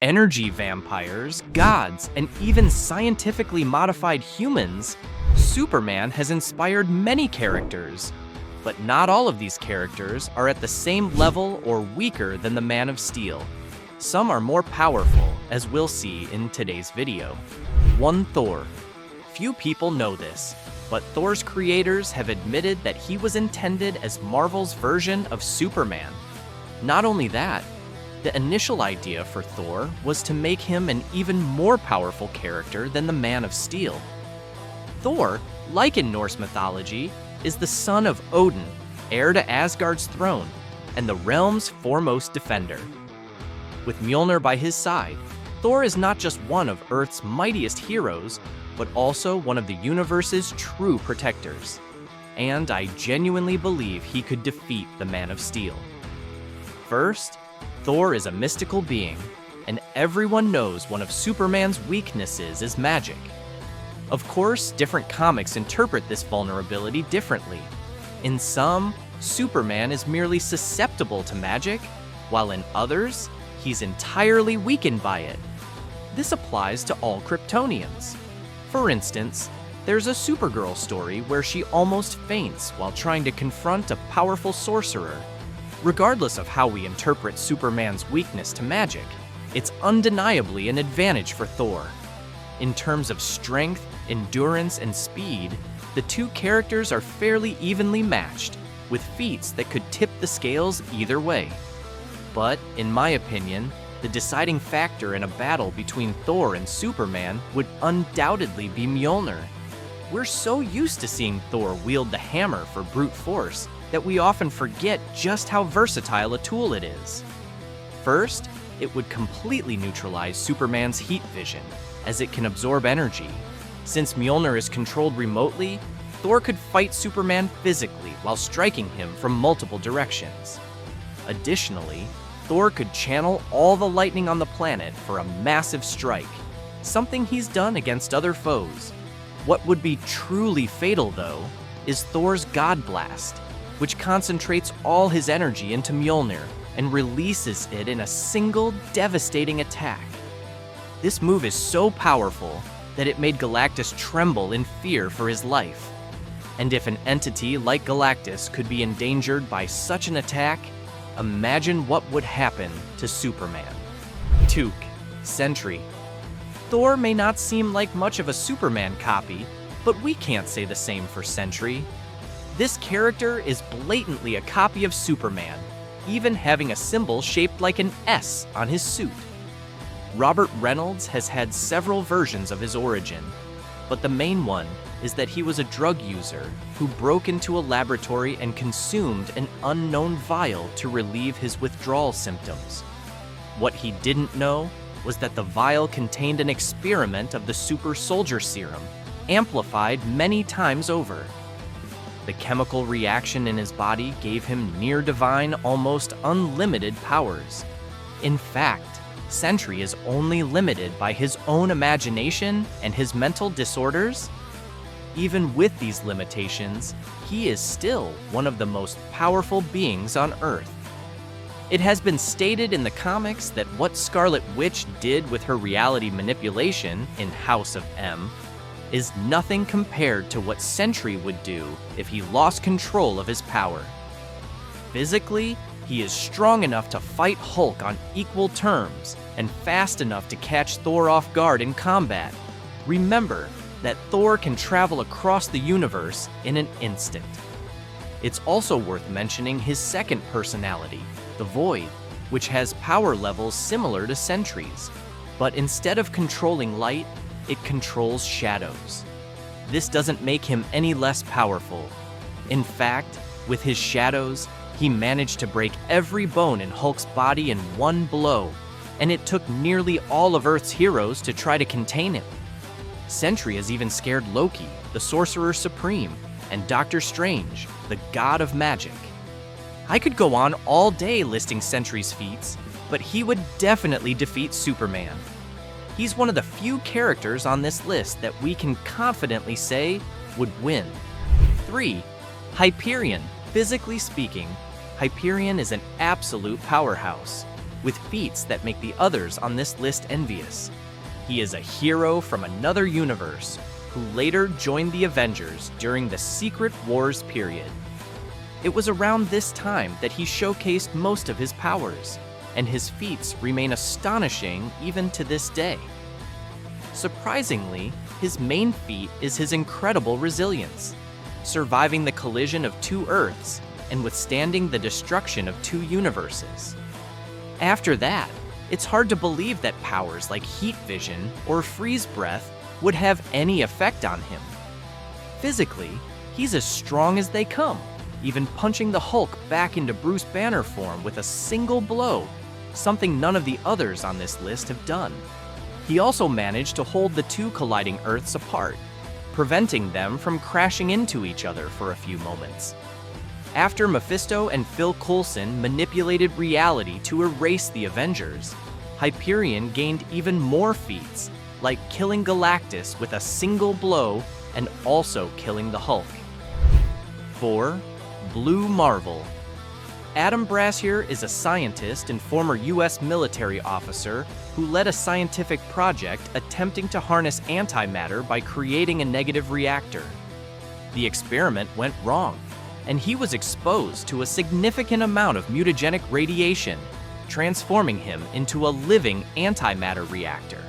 energy vampires, gods, and even scientifically modified humans, Superman has inspired many characters. But not all of these characters are at the same level or weaker than the Man of Steel. Some are more powerful, as we'll see in today's video. 1. Thor. Few people know this, but Thor's creators have admitted that he was intended as Marvel's version of Superman. Not only that, the initial idea for Thor was to make him an even more powerful character than the Man of Steel. Thor, like in Norse mythology, is the son of Odin, heir to Asgard's throne, and the realm's foremost defender. With Mjolnir by his side, Thor is not just one of Earth's mightiest heroes, but also one of the universe's true protectors. And I genuinely believe he could defeat the Man of Steel. First, Thor is a mystical being, and everyone knows one of Superman's weaknesses is magic. Of course, different comics interpret this vulnerability differently. In some, Superman is merely susceptible to magic, while in others, he's entirely weakened by it. This applies to all Kryptonians. For instance, there's a Supergirl story where she almost faints while trying to confront a powerful sorcerer. Regardless of how we interpret Superman's weakness to magic, it's undeniably an advantage for Thor. In terms of strength, endurance, and speed, the two characters are fairly evenly matched, with feats that could tip the scales either way. But, in my opinion, the deciding factor in a battle between Thor and Superman would undoubtedly be Mjolnir. We're so used to seeing Thor wield the hammer for brute force that we often forget just how versatile a tool it is. First, it would completely neutralize Superman's heat vision, as it can absorb energy. Since Mjolnir is controlled remotely, Thor could fight Superman physically while striking him from multiple directions. Additionally, Thor could channel all the lightning on the planet for a massive strike, something he's done against other foes. What would be truly fatal, though, is Thor's God Blast, which concentrates all his energy into Mjolnir and releases it in a single devastating attack. This move is so powerful that it made Galactus tremble in fear for his life. And if an entity like Galactus could be endangered by such an attack, imagine what would happen to Superman. 2. Sentry. Thor may not seem like much of a Superman copy, but we can't say the same for Sentry. This character is blatantly a copy of Superman, even having a symbol shaped like an S on his suit. Robert Reynolds has had several versions of his origin, but the main one is that he was a drug user who broke into a laboratory and consumed an unknown vial to relieve his withdrawal symptoms. What he didn't know was that the vial contained an experiment of the super soldier serum, amplified many times over. The chemical reaction in his body gave him near-divine, almost unlimited powers. In fact, Sentry is only limited by his own imagination and his mental disorders. Even with these limitations, he is still one of the most powerful beings on Earth. It has been stated in the comics that what Scarlet Witch did with her reality manipulation in House of M is nothing compared to what Sentry would do if he lost control of his power. Physically, he is strong enough to fight Hulk on equal terms and fast enough to catch Thor off guard in combat. Remember that Thor can travel across the universe in an instant. It's also worth mentioning his second personality, the Void, which has power levels similar to Sentry's, but instead of controlling light, it controls shadows. This doesn't make him any less powerful. In fact, with his shadows, he managed to break every bone in Hulk's body in one blow, and it took nearly all of Earth's heroes to try to contain him. Sentry has even scared Loki, the Sorcerer Supreme, and Doctor Strange, the God of Magic. I could go on all day listing Sentry's feats, but he would definitely defeat Superman. He's one of the few characters on this list that we can confidently say would win. 3. Hyperion. Physically speaking, Hyperion is an absolute powerhouse. with feats that make the others on this list envious. He is a hero from another universe who later joined the Avengers during the Secret Wars period. It was around this time that he showcased most of his powers, and his feats remain astonishing even to this day. Surprisingly, his main feat is his incredible resilience, surviving the collision of two Earths and withstanding the destruction of two universes. After that, it's hard to believe that powers like heat vision or freeze breath would have any effect on him. Physically, he's as strong as they come, even punching the Hulk back into Bruce Banner form with a single blow, something none of the others on this list have done. He also managed to hold the two colliding Earths apart, preventing them from crashing into each other for a few moments. After Mephisto and Phil Coulson manipulated reality to erase the Avengers, Hyperion gained even more feats, like killing Galactus with a single blow and also killing the Hulk. 4. Blue Marvel. Adam Brashear is a scientist and former US military officer who led a scientific project attempting to harness antimatter by creating a negative reactor. The experiment went wrong, and he was exposed to a significant amount of mutagenic radiation, transforming him into a living antimatter reactor.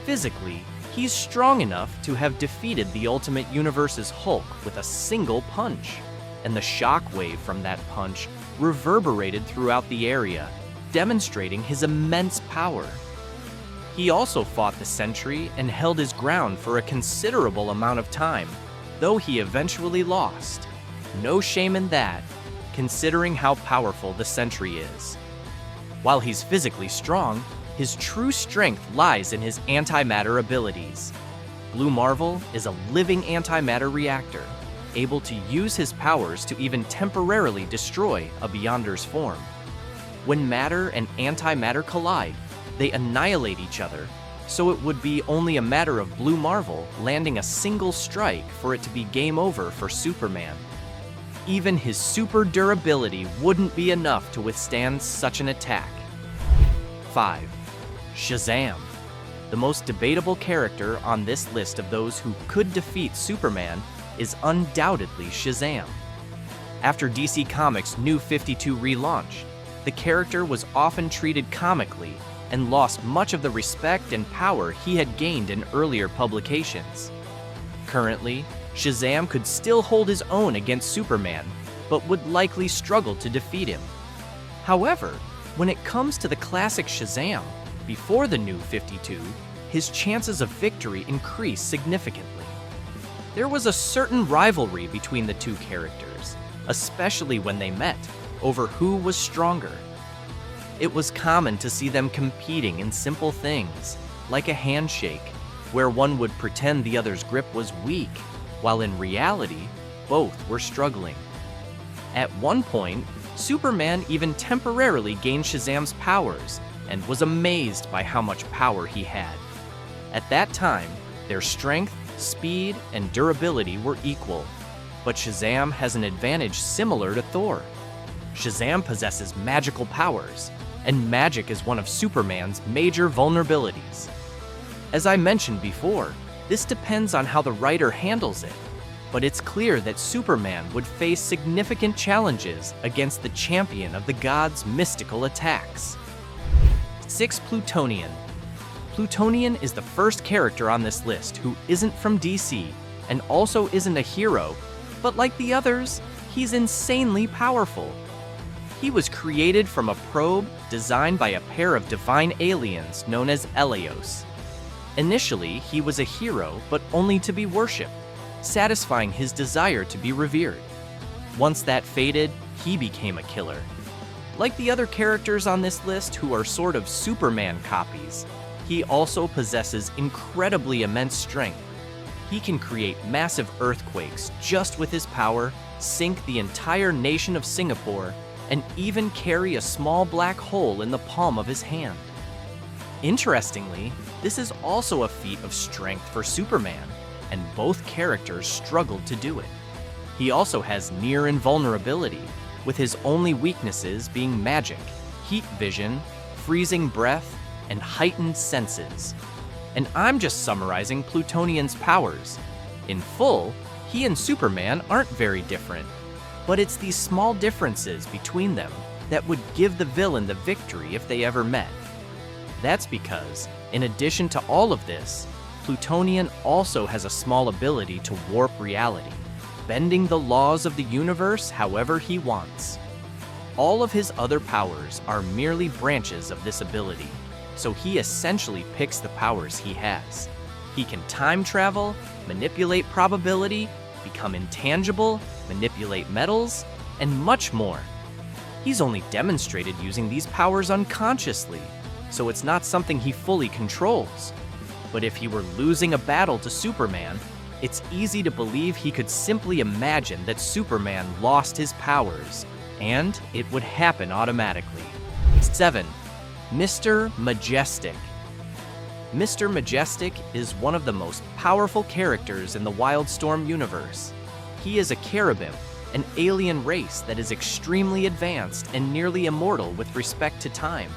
Physically, he's strong enough to have defeated the Ultimate Universe's Hulk with a single punch, and the shockwave from that punch reverberated throughout the area, demonstrating his immense power. He also fought the Sentry and held his ground for a considerable amount of time, though he eventually lost. No shame in that, considering how powerful the Sentry is. While he's physically strong, his true strength lies in his antimatter abilities. Blue Marvel is a living antimatter reactor, able to use his powers to even temporarily destroy a Beyonder's form. When matter and antimatter collide, they annihilate each other, so it would be only a matter of Blue Marvel landing a single strike for it to be game over for Superman. Even his super durability wouldn't be enough to withstand such an attack. 5. Shazam. The most debatable character on this list of those who could defeat Superman is undoubtedly Shazam. After DC Comics' New 52 relaunch, the character was often treated comically and lost much of the respect and power he had gained in earlier publications. Currently, Shazam could still hold his own against Superman, but would likely struggle to defeat him. However, when it comes to the classic Shazam, before the New 52, his chances of victory increased significantly. There was a certain rivalry between the two characters, especially when they met, over who was stronger. It was common to see them competing in simple things, like a handshake, where one would pretend the other's grip was weak, while in reality, both were struggling. At one point, Superman even temporarily gained Shazam's powers and was amazed by how much power he had. At that time, their strength, speed, and durability were equal, but Shazam has an advantage similar to Thor. Shazam possesses magical powers, and magic is one of Superman's major vulnerabilities. As I mentioned before, this depends on how the writer handles it, but it's clear that Superman would face significant challenges against the champion of the gods' mystical attacks. 6. Plutonian. Plutonian is the first character on this list who isn't from DC and also isn't a hero, but like the others, he's insanely powerful. He was created from a probe designed by a pair of divine aliens known as Eleos. Initially, he was a hero, but only to be worshipped, satisfying his desire to be revered. Once that faded, he became a killer. Like the other characters on this list who are sort of Superman copies, he also possesses incredibly immense strength. He can create massive earthquakes just with his power, sink the entire nation of Singapore, and even carry a small black hole in the palm of his hand. Interestingly, this is also a feat of strength for Superman, and both characters struggled to do it. He also has near invulnerability, with his only weaknesses being magic, heat vision, freezing breath, and heightened senses. And I'm just summarizing Plutonian's powers. In full, he and Superman aren't very different, but it's these small differences between them that would give the villain the victory if they ever met. That's because, in addition to all of this, Plutonian also has a small ability to warp reality, bending the laws of the universe however he wants. All of his other powers are merely branches of this ability, so he essentially picks the powers he has. He can time travel, manipulate probability, become intangible, manipulate metals, and much more. He's only demonstrated using these powers unconsciously, so it's not something he fully controls. But if he were losing a battle to Superman, it's easy to believe he could simply imagine that Superman lost his powers, and it would happen automatically. 7. Mr. Majestic. Mr. Majestic is one of the most powerful characters in the Wildstorm universe. He is a cherubim, an alien race that is extremely advanced and nearly immortal with respect to time.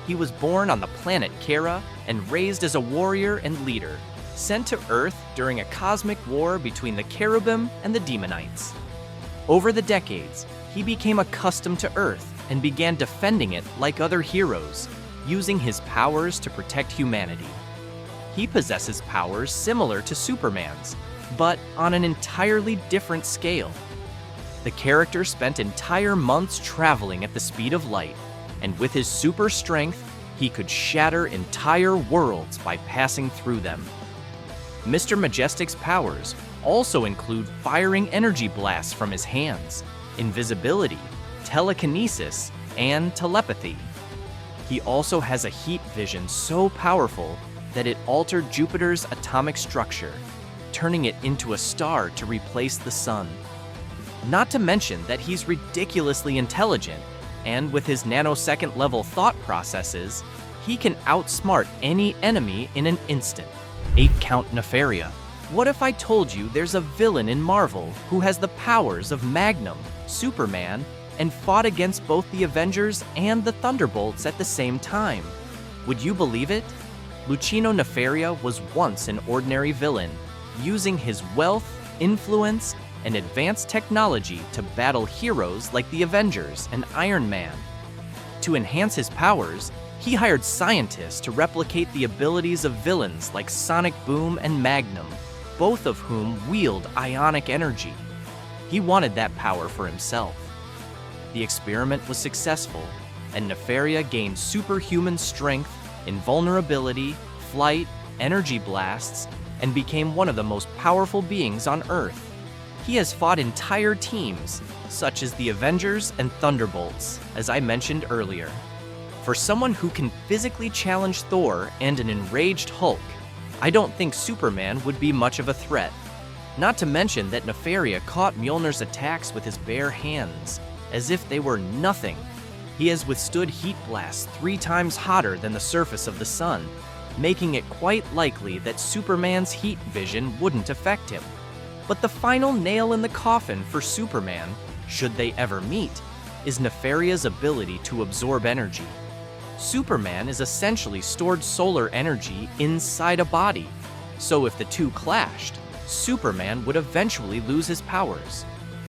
He was born on the planet Kara and raised as a warrior and leader, sent to Earth during a cosmic war between the cherubim and the demonites. Over the decades, he became accustomed to Earth and began defending it like other heroes, using his powers to protect humanity. He possesses powers similar to Superman's, but on an entirely different scale. The character spent entire months traveling at the speed of light, and with his super strength, he could shatter entire worlds by passing through them. Mr. Majestic's powers also include firing energy blasts from his hands, invisibility, telekinesis, and telepathy. He also has a heat vision so powerful that it altered Jupiter's atomic structure, turning it into a star to replace the sun. Not to mention that he's ridiculously intelligent, and with his nanosecond-level thought processes, he can outsmart any enemy in an instant. 8. Count Nefaria. What if I told you there's a villain in Marvel who has the powers of Magnum, Superman, and fought against both the Avengers and the Thunderbolts at the same time? Would you believe it? Lucino Nefaria was once an ordinary villain, using his wealth, influence, and advanced technology to battle heroes like the Avengers and Iron Man. To enhance his powers, he hired scientists to replicate the abilities of villains like Sonic Boom and Magnum, both of whom wield ionic energy. He wanted that power for himself. The experiment was successful, and Nefaria gained superhuman strength, invulnerability, flight, energy blasts, and became one of the most powerful beings on Earth. He has fought entire teams, such as the Avengers and Thunderbolts, as I mentioned earlier. For someone who can physically challenge Thor and an enraged Hulk, I don't think Superman would be much of a threat. Not to mention that Nefaria caught Mjolnir's attacks with his bare hands, as if they were nothing. He has withstood heat blasts 3 times hotter than the surface of the sun, making it quite likely that Superman's heat vision wouldn't affect him. But the final nail in the coffin for Superman, should they ever meet, is Nefaria's ability to absorb energy. Superman is essentially stored solar energy inside a body, so if the two clashed, Superman would eventually lose his powers.